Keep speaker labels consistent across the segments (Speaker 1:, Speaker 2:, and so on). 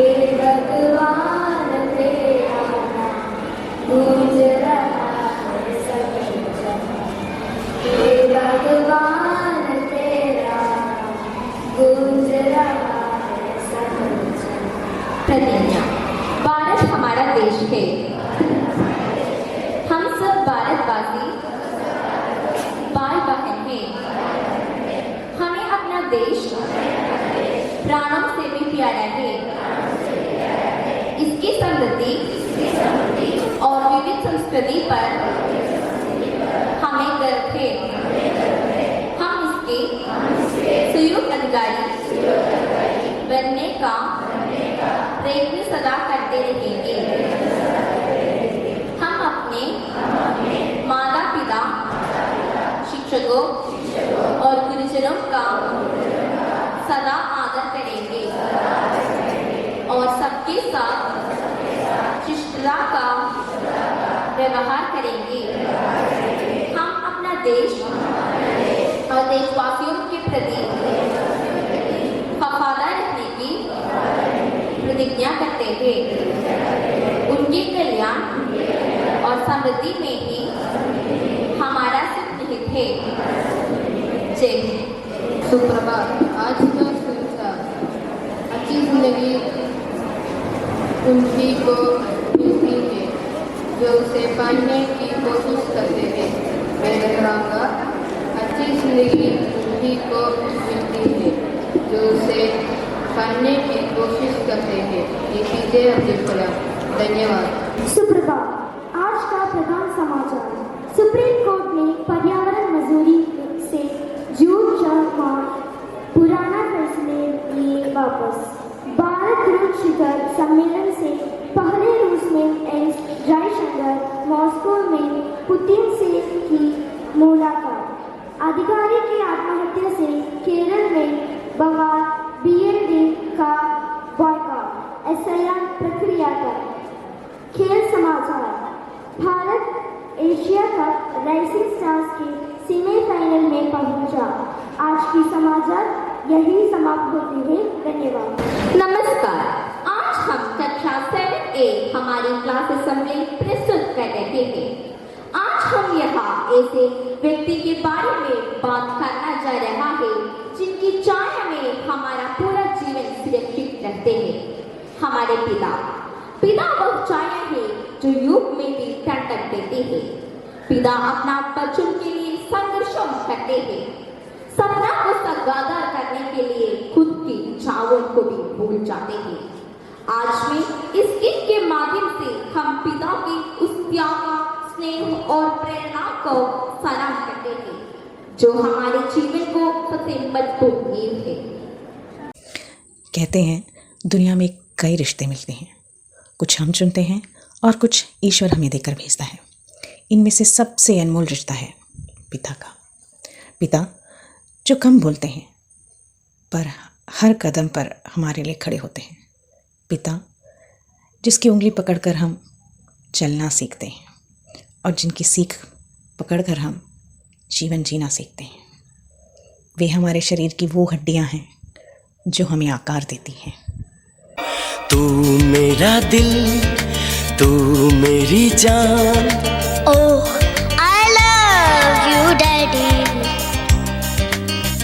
Speaker 1: भगवान तेरा नाम गूंज रहा है सब जगह। हे भगवान तेरा नाम गूंज रहा है सब जगह।
Speaker 2: प्रतिज्ञा। भारत हमारा देश है, हम सब भारतवासी भाई बहन हैं। हमें अपना देश प्राणों से भी प्यारा है। इसकी समृद्धि और विविध संस्कृति पर हमें गर्व है। हम इसके संयुक्त अधिकारी बनने का प्रयत्न सदा करते रहेंगे। हम अपने माता पिता, शिक्षकों और गुरुजनों का सदा आदर करेंगे और सबके साथ शिष्टता का व्यवहार करेंगे। हम अपना देश और देशवासियों के प्रति वफादार रहने की प्रतिज्ञा करते हैं। उनके कल्याण और समृद्धि में ही हमारा सुख निहित है। जय हिंद।
Speaker 3: सुप्रभात। आज का संसार अच्छी जिंदगी उन्हीं को मिलती है जो उसे पाने की कोशिश करते हैं। मैं दोहराऊंगा, अच्छी जिंदगी उन्हीं को मिलती है जो उसे पाने की कोशिश करते हैं। APJ अब्दुल कलाम। धन्यवाद।
Speaker 1: सुप्रभात। आज का प्रधान समाचार। सुप्रीम कोर्ट ने पर्यावरण मंजूरी से जून 4 पुराना फैसले लिए वापस। भारत रूस शिखर सम्मेलन से पहले रूस में एस जयशंकर मॉस्को में पुतिन से की मुलाकात। अधिकारी की आत्महत्या से केरल में बवाल। BLD का बॉयकॉट। SIR प्रक्रिया पर। खेल समाचार। Bharat Asia cup rising stars के सेमीफाइनल में पहुंचा। आज की समाचार यही समाप्त होती है। धन्यवाद।
Speaker 2: नमस्कार। आज हम कक्षा 7A हमारी क्लास असेंबली प्रस्तुत कर रहे हैं। आज हम यहाँ ऐसे व्यक्ति के बारे में बात करना जा रहा है जिनकी छाया में हमारा पूरा जीवन सुरक्षित रहते हैं। हमारे पिता वह छाया है जो युग में भी ठंडक देते हैं। पिता अपना बच्चों के लिए संघर्षों करते हैं। सपना को साकार करने के लिए खुद की इच्छाओं को भी भूल जाते हैं। आज में इस गीत के माध्यम से हम पिता के उस त्याग, स्नेह और प्रेरणा को सलाम करते हैं जो हमारे जीवन को सबसे मजबूत नींव है।
Speaker 4: कहते हैं दुनिया में कई रिश्ते मिलते हैं, कुछ हम चुनते हैं और कुछ ईश्वर हमें देकर भेजता है। इनमें से सबसे अनमोल रिश्ता है पिता का। पिता जो कम बोलते हैं पर हर कदम पर हमारे लिए खड़े होते हैं। पिता जिसकी उंगली पकड़कर हम चलना सीखते हैं और जिनकी सीख पकड़कर हम जीवन जीना सीखते हैं। वे हमारे शरीर की वो हड्डियां हैं जो हमें आकार देती हैं।
Speaker 5: तू मेरा दिल, तू मेरी जान।
Speaker 6: ओह आई लव यू डैडी।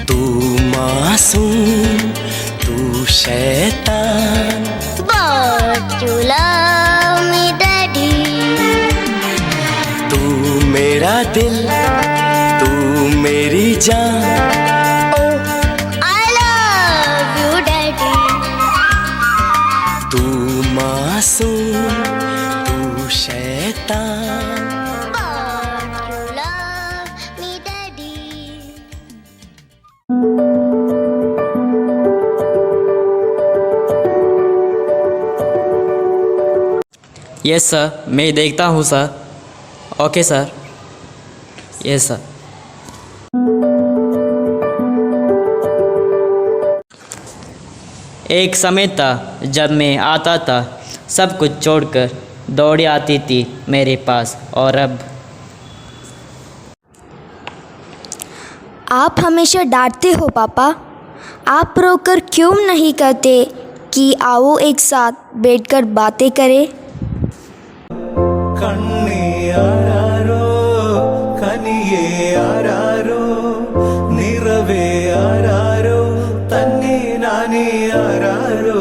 Speaker 5: तू मासूम, तू शैतान।
Speaker 6: But you love me daddy.
Speaker 5: तू मेरा दिल, तू मेरी जान। मासूम, तू शैतान।
Speaker 6: But you love me, Daddy.
Speaker 7: Yes sir, मैं देखता हूँ sir. Okay sir. Yes sir. एक समय था जब मैं आता था, सब कुछ छोड़कर दौड़ी आती थी मेरे पास, और अब
Speaker 6: आप हमेशा डांटते हो पापा। आप रोकर क्यों नहीं कहते कि आओ एक साथ बैठकर बातें करें।
Speaker 5: കണ്ണേ ആരാരോ കനിയേ ആരാരോ നിറവേ ആരാരോ തന്നെ നാനേ ആരാരോ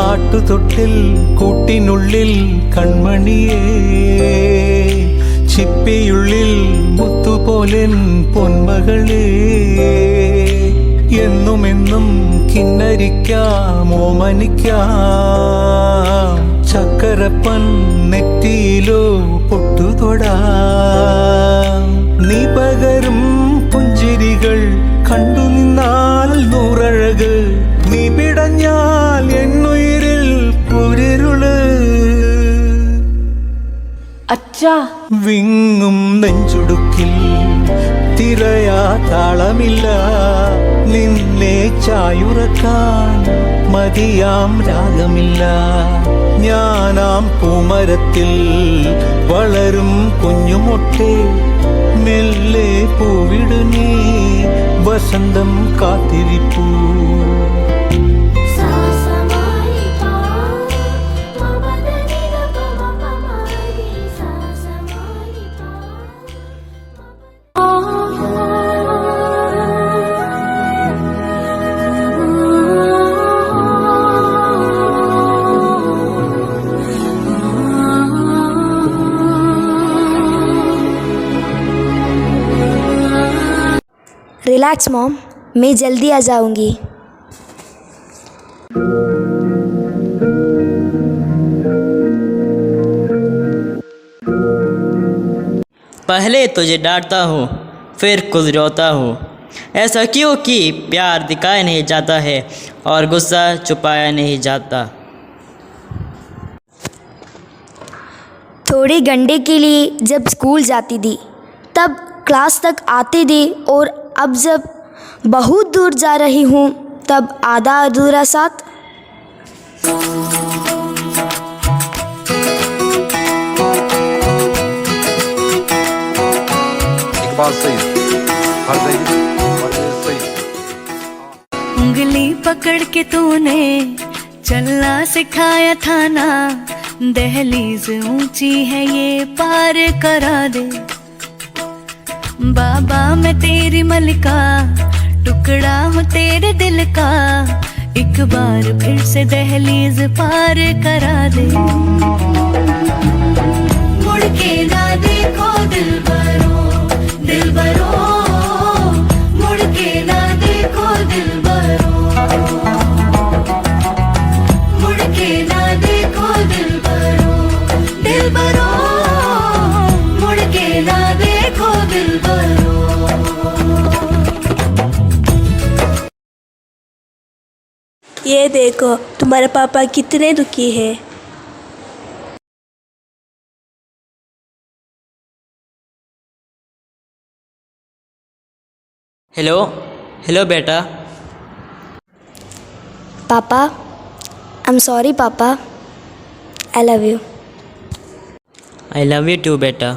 Speaker 5: ആട്ടുതൊട്ടിൽ കൂട്ടിനുള്ളിൽ കൺമണിയേ ചിപ്പിയുള്ളിൽ മുത്തുപോലെൻ പൊന്മകളേ എന്നുമെന്നും കിന്നരിക്കാം ഓമനിക്കാം ചക്കരപ്പൻ നെറ്റിയിലോ പൊട്ടുതൊടാം നീ പകരും പുഞ്ചിരികൾ കണ്ടു നിന്നാൽ നൂറഴക് നീ പിടഞ്ഞാൽ എന്നുയിരിൽ കുരിരുള്
Speaker 8: അച്ഛാ
Speaker 5: വിങ്ങും നെഞ്ചുടുക്കിൽ തിരയാ താളമില്ല നിന്നെ ചായുറക്കാൻ മതിയാം രാഗമില്ല ഞാനാം പൂമരത്തിൽ വളരും കുഞ്ഞുമൊട്ടെ മെല്ലെ പൂവിടു നീ വസന്തം കാത്തിരിപ്പൂ
Speaker 6: रिलैक्स मॉम, मैं जल्दी आ जाऊंगी।
Speaker 7: पहले तुझे डांटता हूँ फिर खुद रोता हूँ। ऐसा क्यों कि प्यार दिखाया नहीं जाता है और गुस्सा छुपाया नहीं जाता।
Speaker 6: थोड़े घंटे के लिए जब स्कूल जाती थी तब क्लास तक आते थे और अब जब बहुत दूर जा रही हूँ तब आधा अधूरा साथ।
Speaker 8: उंगली पकड़ के तूने चलना सिखाया था ना, दहलीज ऊंची है ये पार करा दे। बाबा मैं तेरी मलिका, टुकड़ा हूँ तेरे दिल का, एक बार फिर से दहलीज पार करा दे। मुड़ के ना देखो दिलबरो, दिलबरो, मुड़ के ना देखो दिलबरो, मुड़ के ना देखो दिलबरो, दिलबरो, मुड़ के ना देखो दिलबरो।
Speaker 9: ये देखो तुम्हारे पापा कितने दुखी है।
Speaker 7: हेलो हेलो बेटा।
Speaker 6: पापा, आई am sorry papa, I love you.
Speaker 7: I love you too बेटा।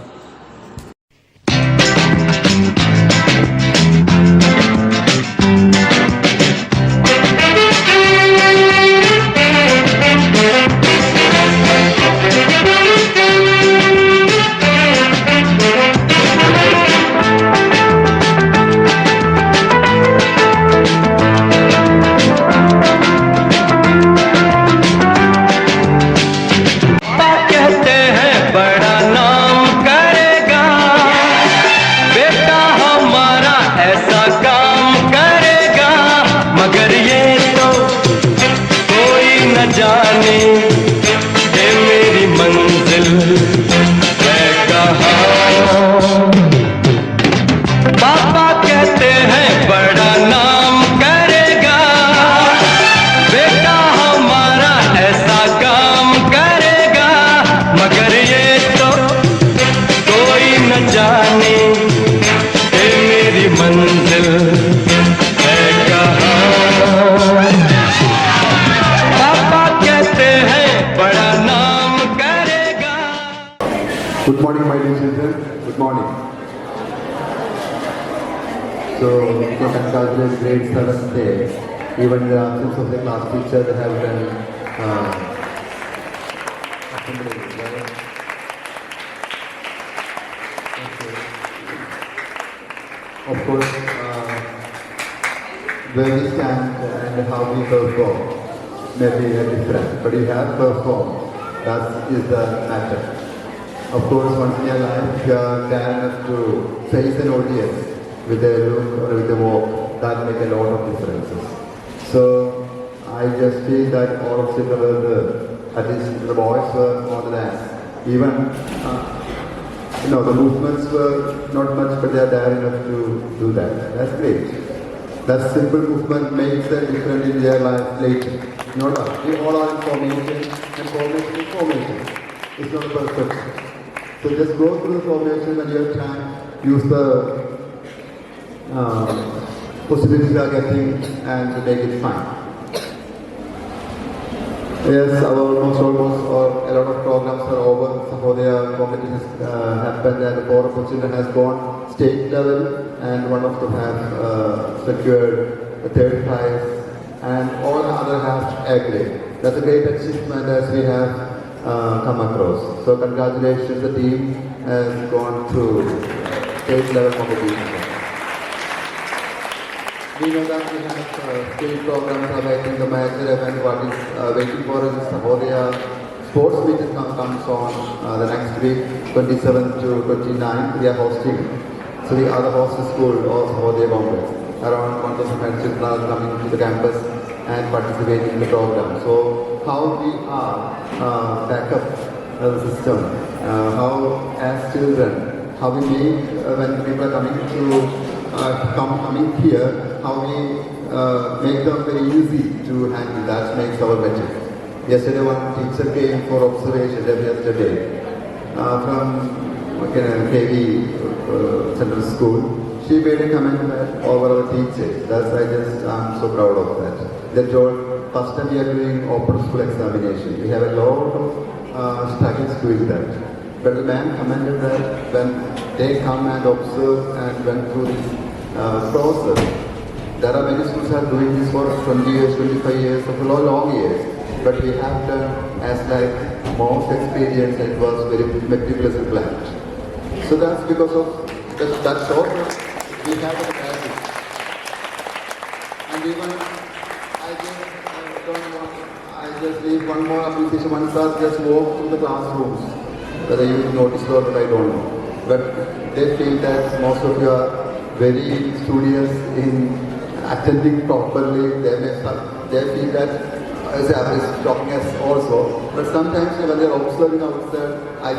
Speaker 5: जाने ये मेरी मंजिल है कहाँ। पापा कहते हैं बड़ा नाम करेगा, बेटा हमारा ऐसा काम करेगा, मगर ये तो कोई न जाने ये मेरी मंजिल है कहाँ। पापा कहते हैं
Speaker 10: congratulate grade 7th day. Even in the absence of the class teacher, they have done assembly. Right? Okay. Of course, where we stand and how we perform may be different, but we have performed. That is the matter. Of course, once in your life, if you are daring enough to face an audience with a look or with a walk, that makes a lot of differences. So, I just feel that all of them were, at least the boys were more than even, the movements were not much, but they are daring enough to do that. That's great. That simple movement makes a difference in their life later. No doubt. We all are in formation, and formation is formation. It's not perfect. So just go through the formation when you have time, use the possibilities you are getting and make it fine. Yes, almost a lot of programs are over. Sahodaya competitions happened and the four of children has gone state level and one of them have secured the third prize and all the other have A grade. That's a great achievement as we have come across. So congratulations, the team has gone through state level competition. We know that we have state programs are waiting, the major event what is waiting for us is Sahodaya sports meet comes on the next week, 27th to 29th, we are hosting. So we are the host school of Sahodaya Bombay. Around 1,000 children are coming to the campus and participating in the program. So how we are back up the system, how as children, how we make when people are coming to coming here, how we make them very easy to handle. That makes our better. Yesterday one teacher came for observation yesterday from KV Central School. She made a comment over our teachers. I'm so proud of that. They told, first time we are doing open school examination. We have a lot of struggles doing that. But the man commented that when they come and observe and went through this process, there are many schools are doing this for 20 years, 25 years, for long years. But we have done as like most experience and it was very meticulously planned. So that's because of that short we have a habit. And even I just leave one more application. Once I just walk through the classrooms, whether you notice it or not, I don't know. But they feel that most of you are very studious in attending properly. They feel that as I was talking as also. But sometimes when they are observing outside, I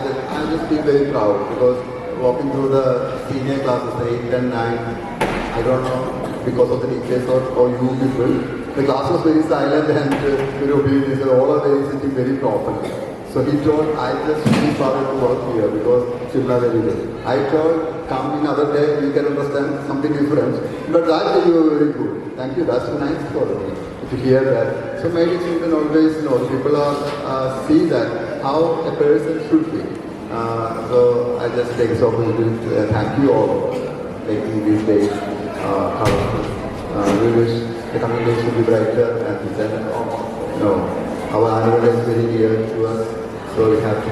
Speaker 10: just feel very proud because walking through the senior classes, 8 and 9, I don't know, because of the teachers or you people, the class was very silent and very obedient, so all are very sitting very properly. So he told, I just feel sorry to work here because children are very good. I told, come in other day, you can understand something different. But that day you were very good. Thank you, that's nice for me to hear that. So maybe children always know, people are see that, how a person should be. So I just take this opportunity to thank you all for making these days colorful. We wish the coming days should be brighter and then, our annual day is very dear to us, so we have to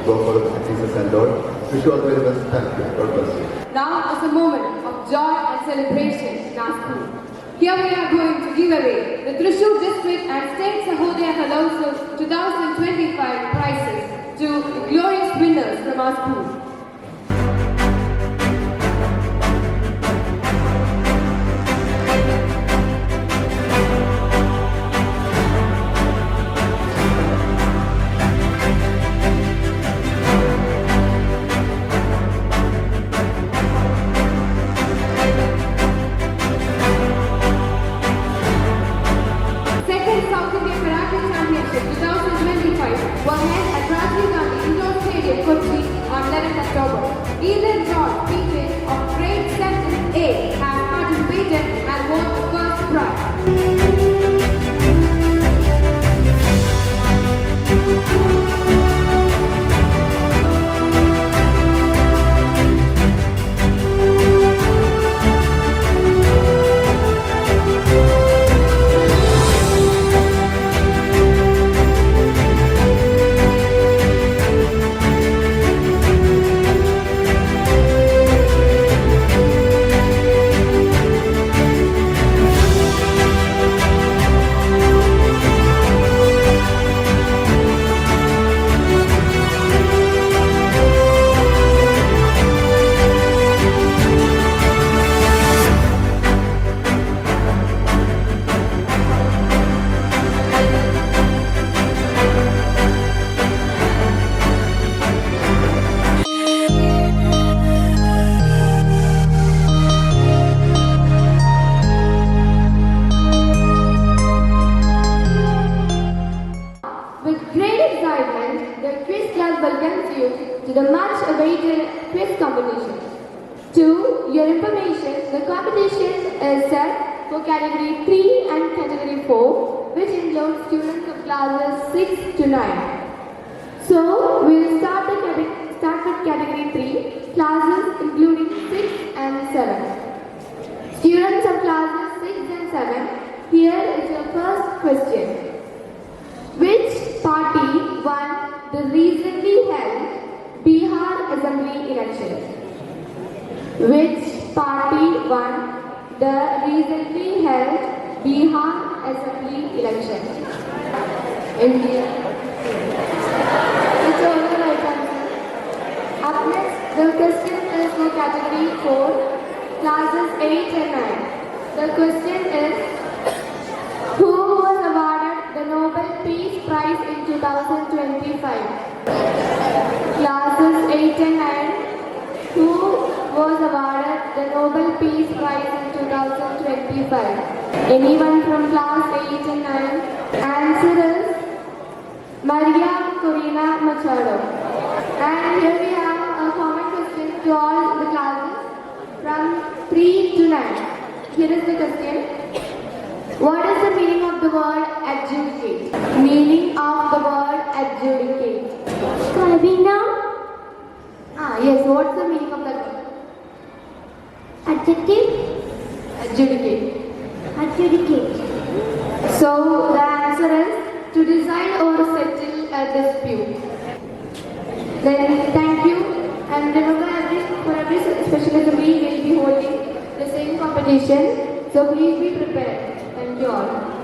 Speaker 10: go for the practices and all. Wish you all the very best. Thank you. God bless you.
Speaker 3: Now is a moment of joy and celebration in our school. Here we are going to give away the Thrissur District and State Sahodaya Kalautsava 2025 prizes to glorious winners from our school. was held at Rajiv Gandhi Indoor Stadium, Kochi on 11th
Speaker 1: competition is set for category 3 and category 4, which includes students of classes 6 to 9. So, we'll start with category 3, classes including 6 and 7. Students of classes 6 and 7, here is your first question. Which party won the recently held Bihar Assembly election? Which party won the recently held Bihar Assembly election? India. It's all the right answer. Up next, the question is for category 4, classes 8 and 9. The question is, who was awarded the Nobel Peace Prize in 2025? Classes 8 and 9, who was awarded the Nobel Peace Prize in 2025? Anyone from class 8 and 9? Answer is Maria Corina Machado. And here we have a common question to all the classes from 3 to 9. Here is the question. What is the meaning of the word adjudicate? Meaning of the word adjudicate.
Speaker 11: Karina,
Speaker 1: Yes, what's the meaning of that word?
Speaker 11: adjective,
Speaker 1: Adjudicate.
Speaker 11: adjudicate.
Speaker 1: So the answer is to decide or settle a dispute. Then thank you, and remember for every special assembly we will be holding the same competition. So please be prepared. Thank you all.